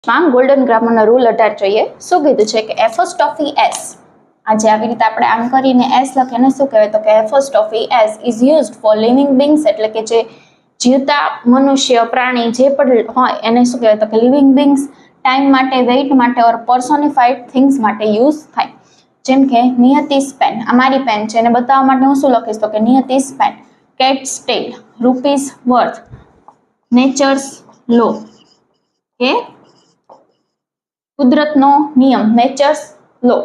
Golden ગ્રામરનો rule 18 જોઈએ. શું કીધું છે કે એપોસ્ટ્રોફી એસ, આજે આવી રીતે આપણે આમ કરીને એસ લખીને શું કહેવાય તો કે apostrophe S is used for living beings, એટલે કે જે જીવતા મનુષ્ય પ્રાણી જે પણ હોય એને શું કહેવાય તો કે લિવિંગ બીંગ્સ, ટાઈમ માટે, વેઇટ માટે ઓર પર્સોનિફાઈડ થિંગ્સ માટે યુઝ થાય. જેમ કે નિયતિસ પેન, અમારી પેન છે, એને બતાવવા માટે હું શું લખીશ તો કે નિયતિસ પેન, કેટ્સ ટેલ, રૂપીસ વર્થ, નેચર્સ લો, કે કુદરતનો નિયમ, નેચર્સ લો.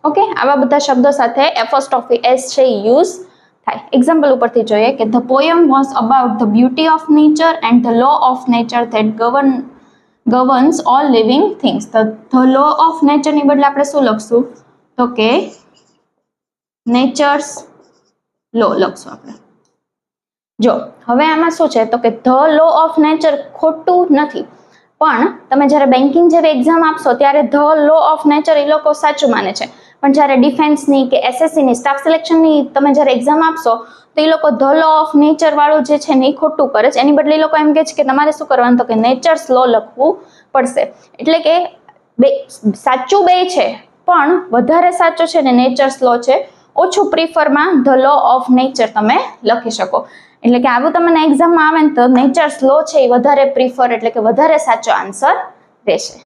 ઓકે, આવા બધા શબ્દો સાથે એપોસ્ટ્રોફી એસ છે યુઝ થાય. એક્ઝામ્પલ ઉપરથી જોઈએ કે the poem was about the beauty of nature and the law of nature that governs all living things. The law of નેચરની બદલે આપણે શું લખશું તો કે નેચર્સ લો લખશું આપણે. જો હવે આમાં શું છે તો કે ધ લો ઓફ નેચર ખોટું નથી, પણ તમે જ્યારે બેન્કિંગ જેવી એક્ઝામ આપશો ત્યારે ધ લો ઓફ નેચર એ લોકો સાચું માને છે, પણ જ્યારે ડિફેન્સની કે એસએસસીની સ્ટાફ સિલેક્શનની તમે જ્યારે એક્ઝામ આપશો તો એ લોકો ધ લો ઓફ નેચર વાળું જે છે ને એ ખોટું કરે છે. એની બદલે એ લોકો એમ કહે છે કે તમારે શું કરવાનું તો કે નેચર્સ લો લખવું પડશે. એટલે કે બે સાચું બે છે, પણ વધારે સાચું છે ને નેચર્સ લો છે, ઓછું પ્રિફરમાં ધ લો ઓફ નેચર તમે લખી શકો. એટલે કે આવું તમને એક્ઝામમાં આવે ને તો નેચર્સ લો છે એ વધારે પ્રિફર, એટલે કે વધારે સાચો આન્સર રહેશે.